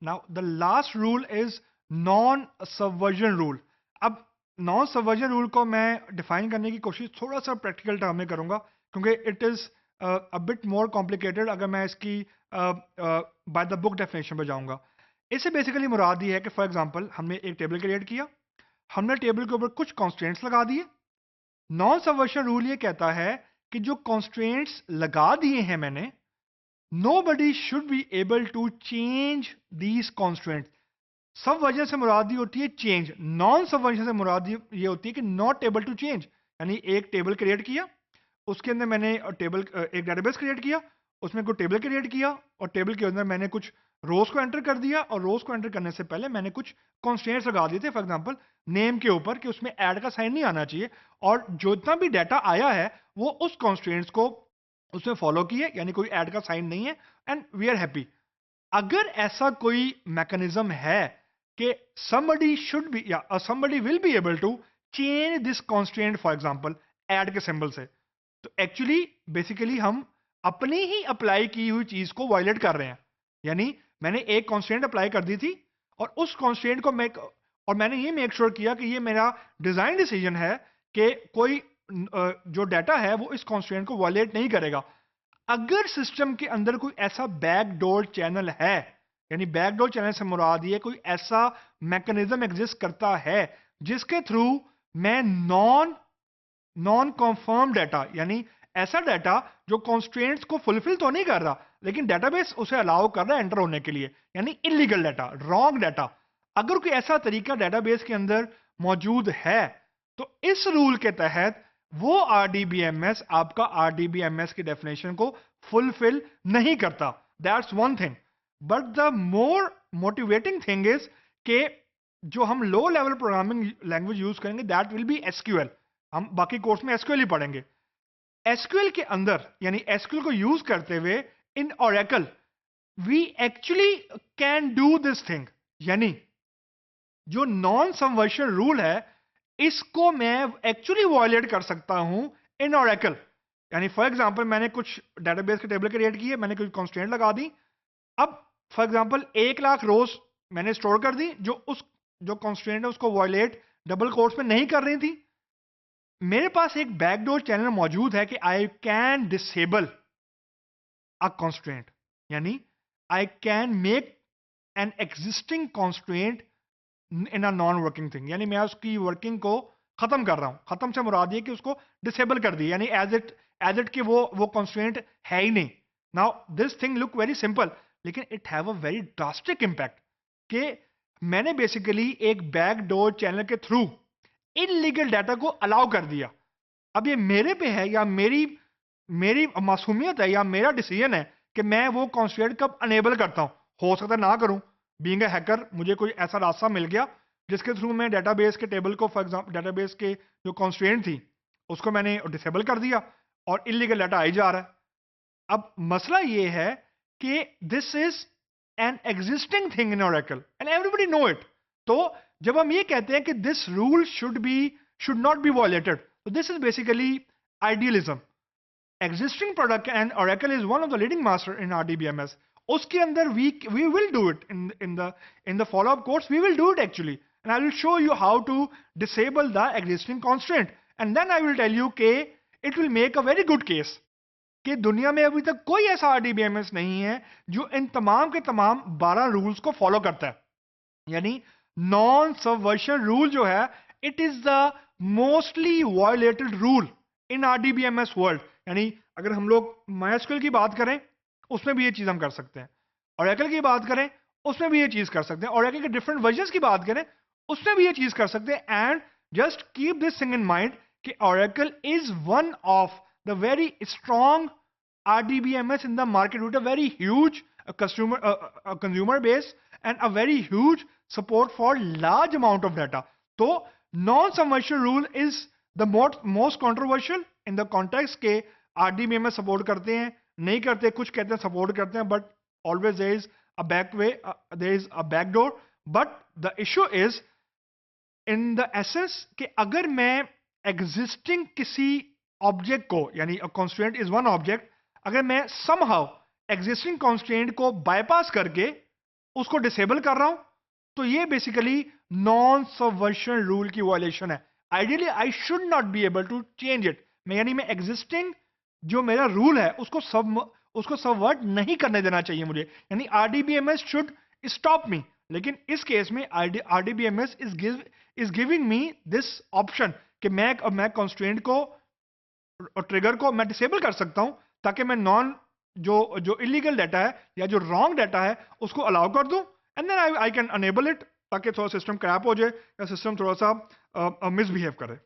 Now the last rule is non subversion rule. अब non subversion rule को मैं define करने की कोशिश थोड़ा सा प्रैक्टिकल टर्म में करूंगा, क्योंकि it is a bit more complicated अगर मैं इसकी बाय द बुक डेफिनेशन पे जाऊंगा. इससे बेसिकली मुराद ये है कि फॉर एग्जांपल हमने एक टेबल क्रिएट किया, हमने टेबल के ऊपर कुछ कॉन्स्ट्रेंट्स लगा दिए. नॉन सबवर्जन रूल ये कहता है कि जो कॉन्स्ट्रेंट्स लगा दिए हैं मैंने, nobody should be able to change these constraints. Subversion से मुराद ये होती है चेंज, नॉन सबवर्जन से मुराद ये होती है कि नॉट एबल टू चेंज. यानी एक टेबल क्रिएट किया, उसके अंदर मैंने एक डेटाबेस क्रिएट किया, उसमें कोई टेबल क्रिएट किया और टेबल के अंदर मैंने कुछ रोज को एंटर कर दिया, और रोज को एंटर करने से पहले मैंने कुछ कॉन्स्टेंट्स लगा दिए थे, फॉर एग्जांपल नेम के ऊपर, कि उसमें ऐड का साइन नहीं आना चाहिए, और जो इतना भी डाटा आया है वो उस कॉन्स्टेंट्स को उसमें फॉलो किए, यानी कोई ऐड का साइन नहीं है, एंड वी आर हैप्पी. अगर ऐसा कोई मैकेनिज्म है कि somebody should be या somebody will be able to change this constraint, for example add के सिंबल से, तो एक्चुअली बेसिकली हम अपनी ही अप्लाई की हुई चीज को वायलेट कर रहे हैं. यानी मैंने एक कॉन्स्टेंट अप्लाई कर दी थी, और उस कॉन्स्टेंट को और मैंने ये मेक श्योर किया कि ये मेरा डिजाइन डिसीजन है कि कोई जो डाटा है वो इस कॉन्स्टेंट को वायलेट नहीं करेगा. अगर सिस्टम के अंदर कोई ऐसा बैकडोर चैनल है, यानी बैकडोर चैनल से मुराद ये कोई ऐसा मैकेनिज्म एग्जिस्ट करता है जिसके थ्रू मैं नॉन कन्फर्म डाटा, यानी ऐसा डाटा जो कॉन्स्ट्रेंट्स को फुलफिल तो नहीं कर रहा लेकिन डेटाबेस उसे अलाउ कर रहा है एंटर होने के लिए, यानी इलीगल डाटा, रॉन्ग डाटा, अगर कोई ऐसा तरीका डेटाबेस के अंदर मौजूद है, तो इस रूल के तहत वो आरडीबीएमएस आपका आरडीबीएमएस की डेफिनेशन को फुलफिल नहीं करता. That's one thing. But the more motivating thing is कि जो हम low level programming language use करेंगे दैट विल बी एसक्यूएल. हम बाकी कोर्स में एसक्यूएल ही पढ़ेंगे. एसक्यूएल के अंदर, यानी एसक्यूएल को यूज करते हुए in Oracle we actually can do this thing. यानी जो नॉन सबवर्शन रूल है इसको मैं एक्चुअली वायलेट कर सकता हूं इन ओरेकल. यानी फॉर एग्जांपल मैंने कुछ डेटाबेस के टेबल क्रिएट किए, मैंने कुछ कंस्ट्रेंट लगा दी. अब फॉर एग्जांपल 1,00,000 रोज मैंने स्टोर कर दी जो कंस्ट्रेंट है उसको वायलेट डबल कोट्स में नहीं कर रही थी. मेरे पास एक बैकडोर चैनल मौजूद है कि I can disable a constraint, यानी I can make an existing constraint in a non working thing. यानी मैं उसकी वर्किंग को खत्म कर रहा हूं. खत्म से मुराद ये कि उसको डिसेबल कर दी, यानी एज इट कि वो कंस्ट्रेंट है ही नहीं. Now this thing look very simple, लेकिन it have a very drastic impact कि मैंने बेसिकली एक बैकडोर चैनल के थ्रू इलीगल डाटा को अलाउ कर दिया. अब ये मेरे पे है या मेरी मेरी मासूमियत है या मेरा डिसीजन है कि मैं वो कंस्ट्रेंट कब अनेबल करता हूं. हो सकता है ना करूं. बीइंग अ हैकर मुझे कोई ऐसा रास्ता मिल गया जिसके थ्रू मैं डेटाबेस के टेबल को, फॉर एग्जांपल डेटाबेस के जो कंस्ट्रेंट थी उसको मैंने डिसेबल कर दिया और इलीगल डाटा आई जा रहा है. अब मसला ये है कि this is an existing thing in Oracle and everybody know it. तो जब हम ये कहते हैं कि this rule should not be violated, तो this is basically idealism. existing product and Oracle is one of the leading master in RDBMS. उसके अंदर we will do it in the follow up course. We will do it actually, and I will show you how to disable the existing constraint, and then I will tell you कि it will make a very good case कि दुनिया में अभी तक कोई ऐसा RDBMS नहीं है जो इन तमाम के तमाम 12 रूल्स को फॉलो करता है. यानी नॉन सबवर्शन रूल जो है it is the mostly violated rule in RDBMS world. यानी अगर हम लोग माइस्क्यूएल की बात करें उसमें भी ये चीज हम कर सकते हैं, ओरेकल की बात करें उसमें भी ये चीज कर सकते हैं, ओरेकल के डिफरेंट वर्जन्स की बात करें उसमें भी ये चीज कर सकते हैं. And just keep this thing in mind कि Oracle is one of the very strong RDBMS in the market with a very huge consumer base and a very huge support for large amount of data. So non-submersion rule is the most controversial in the context के RDBMS support करते हैं, नहीं करते, कुछ कहते हैं support करते हैं, but always there is a back way, there is a back door. But the issue is in the essence कि अगर मैं existing किसी ऑब्जेक्ट को, यानी constraint is one object, अगर मैं somehow existing constraint को bypass करके उसको डिसेबल कर रहा हूं, तो ये बेसिकली नॉन सबवर्शन रूल की वायलेशन है. Ideally I should not be able to change it. यानी मैं एग्जिस्टिंग जो मेरा रूल है उसको सबवर्ट नहीं करने देना चाहिए मुझे. यानी आरडीबीएमएस शुड स्टॉप मी. लेकिन इस केस में RDBMS is giving me this option कि मैं कंस्ट्रेंट को और ट्रिगर को मैं डिसेबल कर सकता हूं, ताकि मैं नॉन जो जो इलीगल डाटा है या जो रॉन्ग डाटा है उसको अलाउ कर दूं, and then I can enable it, ताकि थोड़ा सिस्टम क्रैप हो जाए या सिस्टम थोड़ा सा मिसबिहेव करे.